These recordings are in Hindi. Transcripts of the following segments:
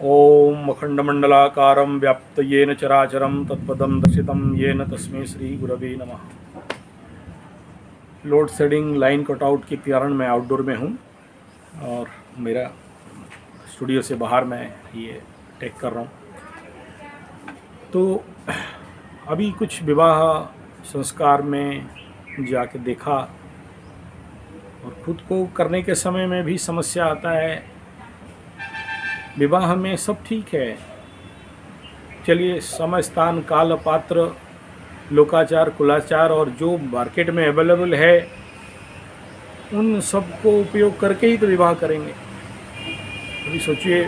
ओम अखंडमंडलाकारं व्याप्तयेन चराचरं तत्पदं दर्शितं येन तस्मै श्री गुरवे नमः। लोड शेडिंग लाइन कटआउट के कारण मैं आउटडोर में हूँ और मेरा स्टूडियो से बाहर मैं ये टेक कर रहा हूँ। तो अभी कुछ विवाह संस्कार में जाके देखा और खुद को करने के समय में भी समस्या आता है। विवाह में सब ठीक है, चलिए समय स्थान काल पात्र लोकाचार कुलाचार और जो मार्केट में अवेलेबल है उन सब को उपयोग करके ही तो विवाह करेंगे। अभी सोचिए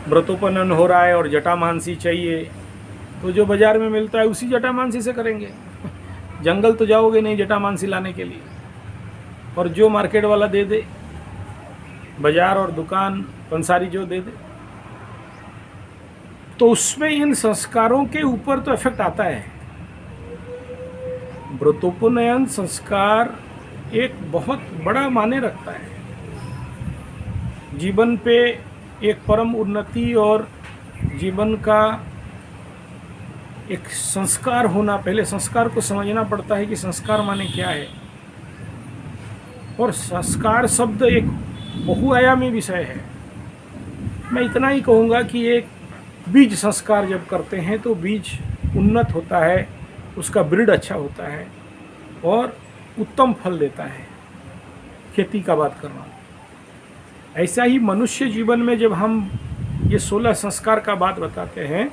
व्रतोपनयन हो रहा है और जटामांसी चाहिए तो जो बाज़ार में मिलता है उसी जटामांसी से करेंगे। जंगल तो जाओगे नहीं जटामांसी लाने के लिए, और जो मार्केट वाला दे दे, बाज़ार और दुकान पंसारी जो दे दे, तो उसमें इन संस्कारों के ऊपर तो इफेक्ट आता है। व्रतोपनयन संस्कार एक बहुत बड़ा मायने रखता है जीवन पे, एक परम उन्नति और जीवन का एक संस्कार होना। पहले संस्कार को समझना पड़ता है कि संस्कार माने क्या है, और संस्कार शब्द एक बहुआयामी विषय है। मैं इतना ही कहूँगा कि एक बीज संस्कार जब करते हैं तो बीज उन्नत होता है, उसका ब्रीड अच्छा होता है और उत्तम फल देता है। खेती का बात कर रहा हूँ। ऐसा ही मनुष्य जीवन में जब हम ये 16 संस्कार का बात बताते हैं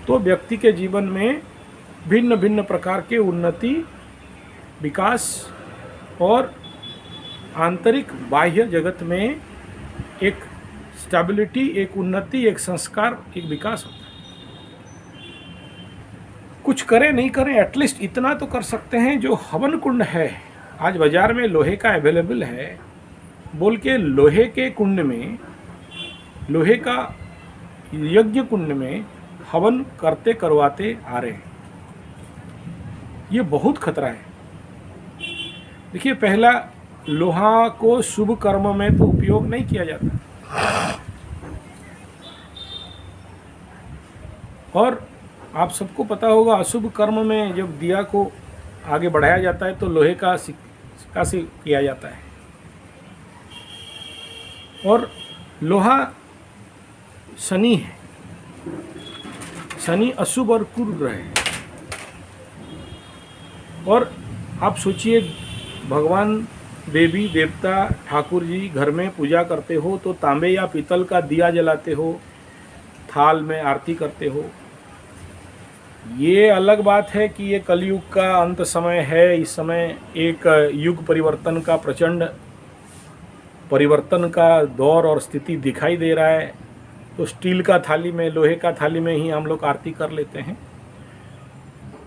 तो व्यक्ति के जीवन में भिन्न भिन्न प्रकार के उन्नति, विकास और आंतरिक बाह्य जगत में एक स्टेबिलिटी, एक उन्नति, एक संस्कार, एक विकास होता है। कुछ करें नहीं करें, एटलीस्ट इतना तो कर सकते हैं। जो हवन कुंड है आज बाज़ार में लोहे का अवेलेबल है बोल के लोहे के कुंड में, लोहे का यज्ञ कुंड में हवन करते करवाते आ रहे हैं, ये बहुत खतरा है। देखिए, पहला लोहा को शुभ कर्म में तो उपयोग नहीं किया जाता, और आप सबको पता होगा अशुभ कर्म में जब दिया को आगे बढ़ाया जाता है तो लोहे का सिक्का से किया जाता है। और लोहा शनि है, शनि अशुभ और क्रूर ग्रह है। और आप सोचिए, भगवान, देवी देवता, ठाकुर जी घर में पूजा करते हो तो तांबे या पीतल का दिया जलाते हो, थाल में आरती करते हो। ये अलग बात है कि ये कलयुग का अंत समय है, इस समय एक युग परिवर्तन का प्रचंड परिवर्तन का दौर और स्थिति दिखाई दे रहा है, तो स्टील का थाली में, लोहे का थाली में ही हम लोग आरती कर लेते हैं।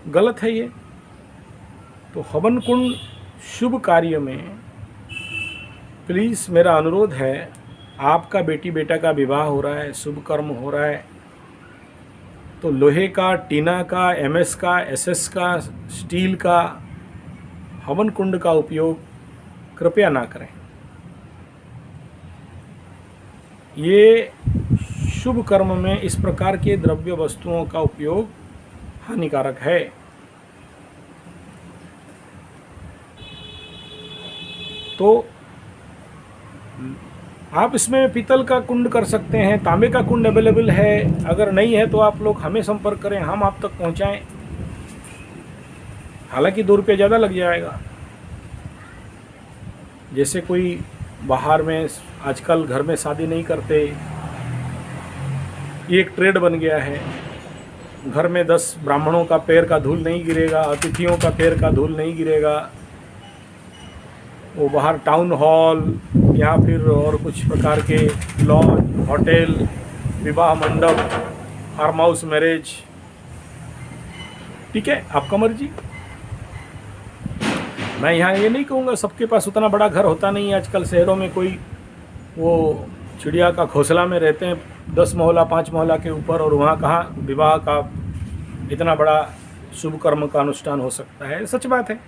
गलत है ये। तो हवन कुंड शुभ कार्य में प्लीज़ मेरा अनुरोध है, आपका बेटी बेटा का विवाह हो रहा है, शुभ कर्म हो रहा है, तो लोहे का, टीना का, एमएस का, एसएस का, स्टील का हवन कुंड का उपयोग कृपया ना करें। ये शुभ कर्म में इस प्रकार के द्रव्य वस्तुओं का उपयोग हानिकारक है। तो आप इसमें पीतल का कुंड कर सकते हैं, तांबे का कुंड अवेलेबल है। अगर नहीं है तो आप लोग हमें संपर्क करें, हम आप तक पहुंचाएं। हालांकि 2 रुपये ज़्यादा लग जाएगा। जैसे कोई बाहर में आजकल घर में शादी नहीं करते, ये एक ट्रेड बन गया है। घर में 10 ब्राह्मणों का पैर का धूल नहीं गिरेगा, अतिथियों का पैर का धूल नहीं गिरेगा। वो बाहर टाउन हॉल या फिर और कुछ प्रकार के लॉज, होटल, विवाह मंडप, फार्म हाउस मैरिज, ठीक है, आपका मर्जी। मैं यहाँ ये नहीं कहूँगा, सबके पास उतना बड़ा घर होता नहीं है। आजकल शहरों में कोई वो चिड़िया का घोंसला में रहते हैं 10 मोहल्ला 5 मोहल्ला के ऊपर, और वहाँ कहाँ विवाह का इतना बड़ा शुभ कर्म का अनुष्ठान हो सकता है। सच बात है।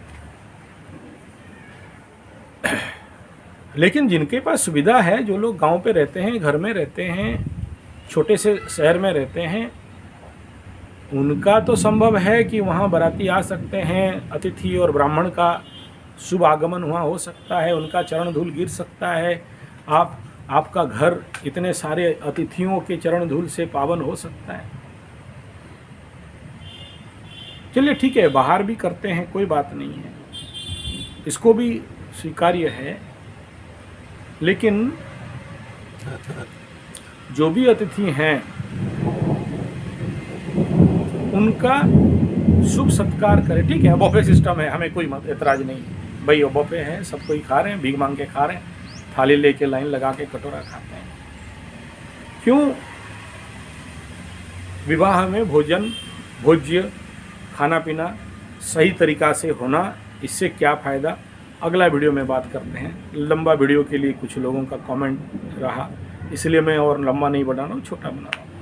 लेकिन जिनके पास सुविधा है, जो लोग गांव पे रहते हैं, घर में रहते हैं, छोटे से शहर में रहते हैं, उनका तो संभव है कि वहाँ बाराती आ सकते हैं, अतिथि और ब्राह्मण का शुभ आगमन वहाँ हो सकता है, उनका चरण धूल गिर सकता है, आपका घर इतने सारे अतिथियों के चरण धूल से पावन हो सकता है। चलिए ठीक है, बाहर भी करते हैं, कोई बात नहीं है, इसको भी स्वीकार्य है। लेकिन जो भी अतिथि हैं उनका शुभ सत्कार करें। ठीक है, बफे सिस्टम है, हमें कोई एतराज नहीं है भाई, वो बफे है, सब कोई खा रहे हैं, भीख मांग के खा रहे हैं, थाली लेके लाइन लगा के कटोरा खाते हैं। क्यों? विवाह में भोज्य खाना पीना सही तरीक़ा से होना, इससे क्या फ़ायदा, अगला वीडियो में बात करते हैं। लंबा वीडियो के लिए कुछ लोगों का कमेंट रहा, इसलिए मैं और लंबा नहीं बना रहा हूँ, छोटा बना रहा हूँ।